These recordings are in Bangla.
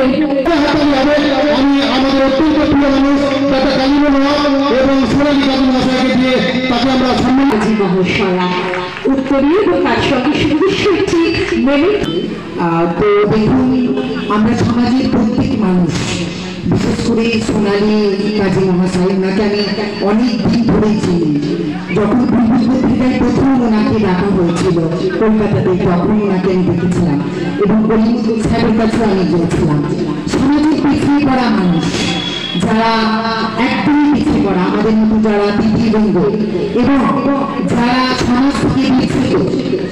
আমি আমাদের অত্যন্ত প্রিয় মানুষ ডাক্তার কালিমুল হক এবং সোনালী কাজী মহাশয়কে দিয়ে তাকে আমরা সম্মান কাজী মহাশয়া উত্তরীয় এবং তার সঙ্গে সুদৃশ্যটি মেনে। তো দেখুন আমরা সমাজের প্রত্যেক মানুষ, বিশেষ করে সোনালী কাজী মহাশয়, ওনাকে আমি অনেক দিন ধরেই চিনি। যখন বুলবুল পত্রিকায় প্রথম ওনাকে ডাকা হয়েছিল কলকাতাতে, তখন ওনাকে আমি দেখেছিলাম এবং কলিমুল সাহেবের কাছেও আমি গিয়েছিলাম। সমাজের পিছিয়ে পড়া মানুষ, যারা একদমই পিছিয়ে পড়া, আমাদের মতো যারা দিদিবঙ্গ এবং যারা সমাজ থেকে বিচ্ছিন্ন,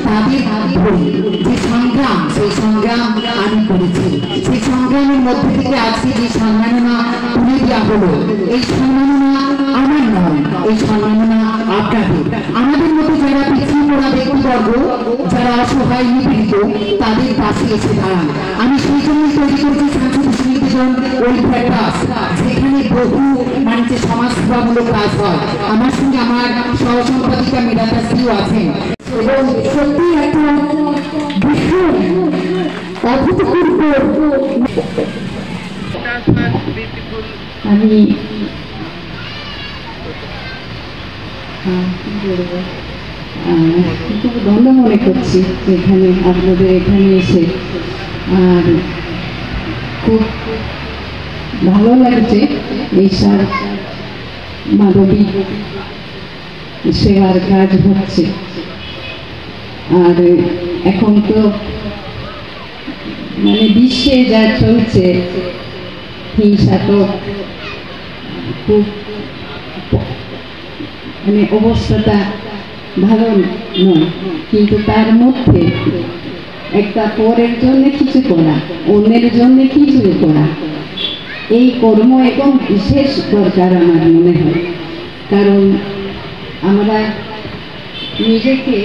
তাদের ধরে যে সংগ্রাম, সেই সংগ্রাম আমি করেছি। সেই সংগ্রামের মধ্যে থেকে আজকে যে সম্মাননা তুলে দেওয়া হলো, এই সম্মাননা আমার নয়, এই সম্মাননা আপনাদের। আমাদের মতো যারা পিছিয়ে পড়া ব্যক্তিবর্গ, যারা অসহায় নিপীড়িত, তাদের পাশে এসে দাঁড়ান। আমি সেই জন্যই তৈরি করেছি সাংস্কৃতিক নিকেতন ওয়েলফেয়ার ট্রাস্ট, যেখানে বহু মানুষের সমাজ সেবামূলক কাজ হয়। আমার সঙ্গে আমার সহসম্পাদিকা মীরাতা শ্রীও আছেন এবং সত্যি একটা ভীষণ অভূতপূর্ব। আমি খুব ধন্য মনে করছি এখানে আপনাদের এখানে এসে, আর খুব ভালো লাগছে এই সার মানবিক সেবার কাজ হচ্ছে। আর এখন তো মানে বিশ্বে যা চলছে, হিংসা তো খুব মানে অবস্থাটা ভালো নয়, কিন্তু তার মধ্যে একটা পরের জন্য কিছু করা, অন্যের জন্য কিছু করা, এই কর্ম এবং বিশেষ দরকার আমার মনে হয়। কারণ আমরা নিজেকে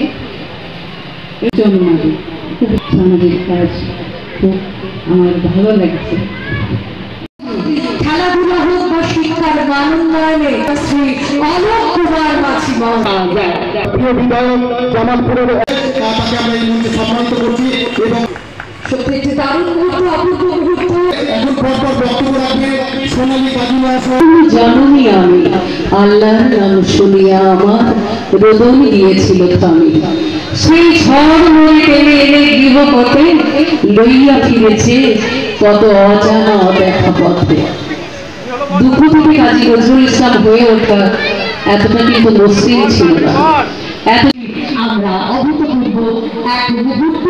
জন্মাবো, খুব সামাজিক কাজ খুব আমার ভালো লাগছে। খেলাধুলা হোক বা শিক্ষার মান উন্নয়নে শ্রী অলোক কুমার মাঝি প্রিয় বিধায়ক জামালপুরের তাকে আমরা এই মুহূর্তে সম্মানিত করছি এবং সত্যি একটি দারুণ মুহূর্ত, অপূর্ব মুহূর্ত। এখন পরপর বক্তব্য রাখবে সোনালী কাজী মহাশয়। জানি আমি আল্লাহর নাম শুনিয়া আমার রোদন দিয়েছিল থামি, সেই ঝড় মরে টেনে এনে গৃহপথে লইয়া ফিরেছে কত অজানা দেখা পথে। দুঃখ থেকে কাজী নজরুল ইসলাম হয়ে ওঠা এতটা কিন্তু মসৃণ ছিল না। আমরা অভূতপূর্ব এক মুহূর্ত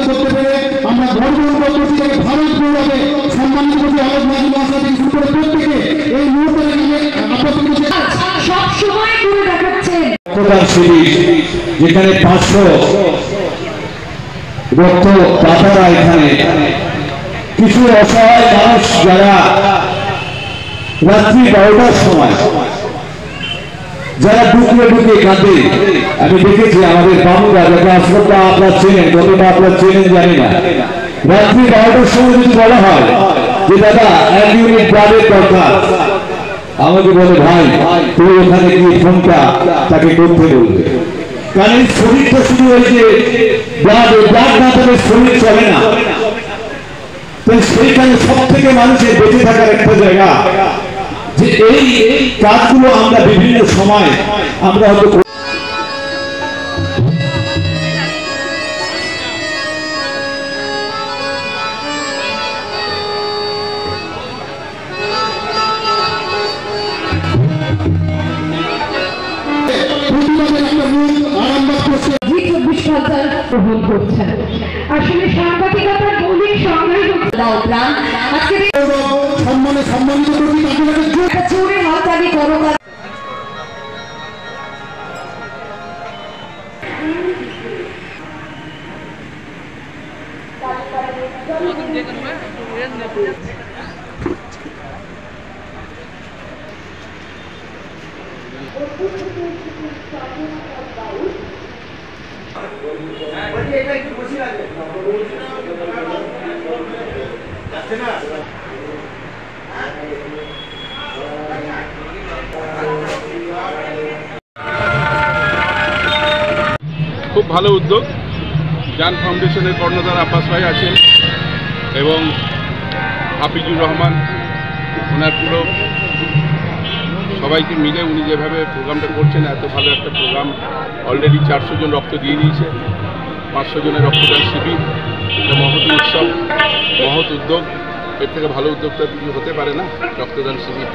করতে পেরে আমরা গর্ব অনুভব করছি। থেকে ভারত গৌরবে সম্মানিত করছি অলোক কাজী মহাশয় থেকে শুরু করে প্রত্যেকে এই মুহূর্তে সবসময় করে দেখাচ্ছেন যেখানে 500 রক্তদাতারা, এখানে কিছু অসহায় মানুষ যারা রাত্রি 12টার সময় যারা ঢুকে কাঁদে। আমি দেখেছি আমাদের বাবুরা, যাকে আসলটা আপনার চেনেন, কতটা আপনার চেনেন জানি না, রাত্রি 12টার সময় যদি বলা হয় যে দাদা 1 ইউনিট ব্লাডের দরকার, আমাকে বলে ভাই তুমি ওখানে গিয়ে ফোনটা তাকে করতে বলবে। কারণ এই শরীরটা শুধু ওই যে ব্লাড না থাকলে শরীর চলে না। তাই সেইখানে সব থেকে মানুষের বেঁচে থাকার একটা জায়গা, যে এই কাজগুলো আমরা বিভিন্ন সময় আমরা হয়তো আসলে সাংবাদিকতার মৌলিক সংজ্ঞাই আজকে সম্মানে সম্মানিত করছি। জোরে হাততালি করো। খুব ভালো উদ্যোগ। জান ফাউন্ডেশনের কর্ণধার আব্বাস ভাই আছেন এবং হাফিজুর রহমান, ওনার পুরো সবাইকে মিলে উনি যেভাবে প্রোগ্রামটা করছেন, এত ভালো একটা প্রোগ্রাম। অলরেডি 400 জন রক্ত দিয়ে দিয়েছে, 500 জনের রক্তদান শিবির। এটা মহৎ উৎসব, মহৎ উদ্যোগ। এর থেকে ভালো উদ্যোগটা কিছু হতে পারে না। রক্তদান শিবির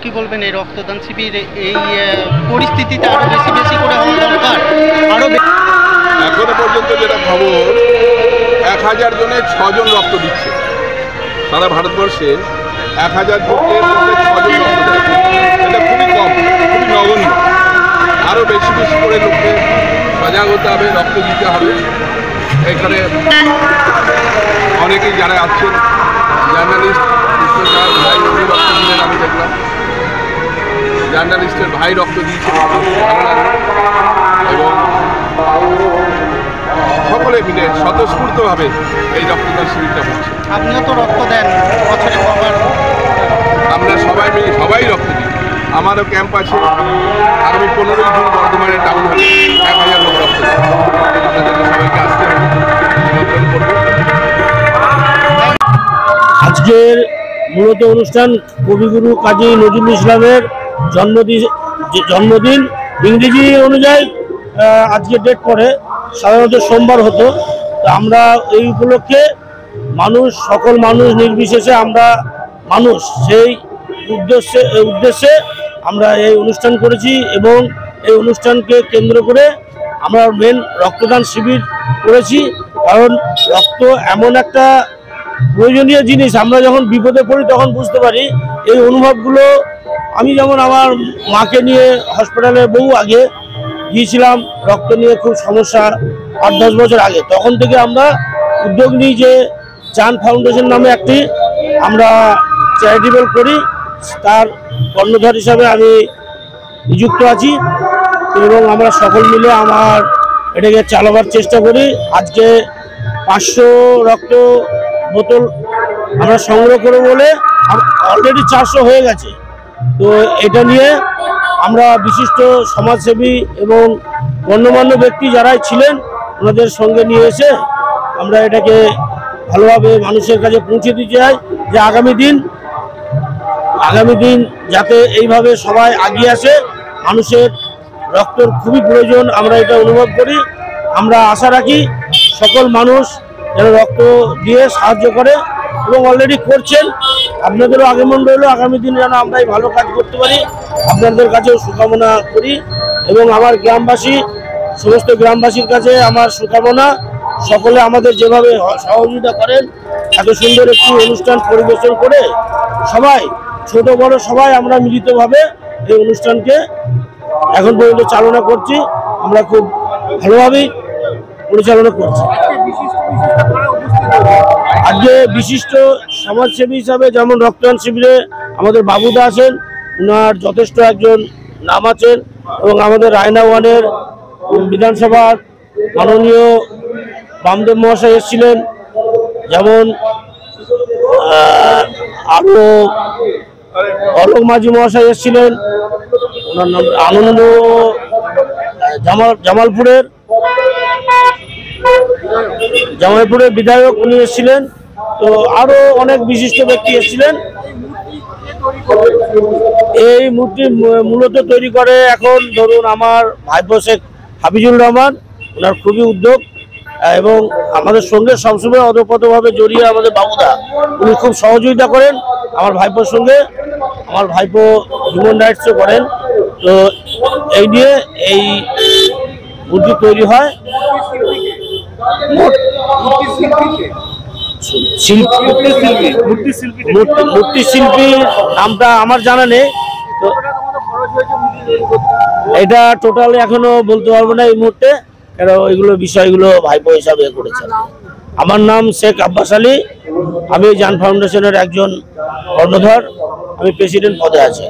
কি বলবেন, এই রক্তদান শিবির এই পরিস্থিতিতে আরো বেশি বেশি করে হওয়া দরকার? এখনো পর্যন্ত যেটা খবর, 1000 জনে 6 জন রক্ত দিচ্ছে। সারা ভারতবর্ষে 1000 জনকে 6 জন রক্ত দেয়। এটা খুবই কম, খুবই নগণ্য। আরও বেশি বেশি করে লোককে সজাগ হতে হবে, রক্ত দিতে হবে। এখানে অনেকেই যারা আছেন, জার্নালিস্ট ভাই উনি রক্ত দিলেন, আমি দেখলাম। জার্নালিস্টের ভাই রক্ত দিয়েছে, ভালো লাগলো। এবং সকলে মিলে স্বতঃস্ফূর্তভাবে এই রক্তদান শিবিরটা হচ্ছে। আপনিও তো রক্ত দেন বছরে কবার? আমরা সবাই মিলে সবাই রক্ত দিই। আমারও ক্যাম্প আছে, আগামী 15ই জুন বর্ধমানের টাউন হলে 1000 লোক রক্ত দেয়। আপনাদেরকে সবাইকে আসতে হবে, নিমন্ত্রণ করবো। আজকের মূলত অনুষ্ঠান কবিগুরু কাজী নজরুল ইসলামের জন্মদিন। ইংরেজি অনুযায়ী আজকে ডেট পড়ে, সাধারণত সোমবার হতো। তো আমরা এই উপলক্ষে সকল মানুষ নির্বিশেষে আমরা মানুষ, সেই উদ্দেশ্যে আমরা এই অনুষ্ঠান করেছি। এবং এই অনুষ্ঠানকে কেন্দ্র করে আমরা মেন রক্তদান শিবির করেছি। কারণ রক্ত এমন একটা প্রয়োজনীয় জিনিস, আমরা যখন বিপদে পড়ি তখন বুঝতে পারি। এই অনুভবগুলো আমি যেমন আমার মাকে নিয়ে হসপিটালে বহু আগে গিয়েছিলাম, রক্ত নিয়ে খুব সমস্যা, 8-10 বছর আগে। তখন থেকে আমরা উদ্যোগ নিই যে চান ফাউন্ডেশন নামে একটি আমরা চ্যারিটেবল করি। তার কর্ণধার হিসাবে আমি নিযুক্ত আছি এবং আমরা সকল মিলে এটাকে চালাবার চেষ্টা করি। আজকে 500 রক্ত বোতল আমরা সংগ্রহ করব বলে অলরেডি 400 হয়ে গেছে। তো এটা নিয়ে আমরা বিশিষ্ট সমাজসেবী এবং গণ্যমান্য ব্যক্তি যারাই ছিলেন ওনাদের সঙ্গে নিয়ে এসে আমরা এটাকে ভালোভাবে মানুষের কাছে পৌঁছে দিতে চাই, যে আগামী দিন যাতে এইভাবে সবাই এগিয়ে আসে। মানুষের রক্তের খুবই প্রয়োজন, আমরা এটা অনুভব করি। আমরা আশা রাখি সকল মানুষ যেন রক্ত দিয়ে সাহায্য করে এবং অলরেডি করছেন। আপনাদেরও আগমন রইল, আগামী দিনে যেন আমরা এই ভালো কাজ করতে পারি, আপনাদের কাছেও শুভকামনা করি। এবং আমার সমস্ত গ্রামবাসীর কাছে আমার শুভকামনা। সকলে আমাদের যেভাবে সহযোগিতা করেন, এত সুন্দর একটি অনুষ্ঠান পরিবেশন করে সবাই, ছোট বড় সবাই আমরা মিলিতভাবে এই অনুষ্ঠানকে এখন পর্যন্ত চালনা করছি। আমরা খুব ভালোভাবেই পরিচালনা করছি। আজকে বিশিষ্ট সমাজসেবী হিসাবে যেমন রক্তদান শিবিরে আমাদের বাবুদা আছেন, ওনার যথেষ্ট একজন নাম আছেন। এবং আমাদের রায়না ওয়ানের বিধানসভার মাননীয় বামদেব মহাশয় এসেছিলেন, যেমন আরও অলোক মাঝি মহাশয় এসেছিলেন, ওনার নাম আনন্দ জামালপুরের বিধায়ক উনি এসেছিলেন। তো আরো অনেক বিশিষ্ট ব্যক্তি এসেছিলেন। এই মূর্তি মূলত তৈরি করে এখন ধরুন আমার ভাইপো শেখ হাফিজুর রহমান, ওনার খুবই উদ্যোগ। এবং আমাদের সঙ্গে সবসময় অতপ্রতভাবে জড়িয়ে আমাদের বাবুদা, উনি খুব সহযোগিতা করেন আমার ভাইপোর সঙ্গে। আমার ভাইপো হিউম্যান রাইটসও করেন। তো এই নিয়ে এই মূর্তি তৈরি হয়। মূর্তি শিল্পীর নামটা আমার জানা নেই, তো এটা টোটাল এখনো বলতে পারবো না এই মুহূর্তে, কারণ বিষয়গুলো ভাইপো হিসাবে করেছেন। আমার নাম শেখ আব্বাস আলী, আমি জান ফাউন্ডেশনের একজন কর্ণধার, আমি প্রেসিডেন্ট পদে আছি।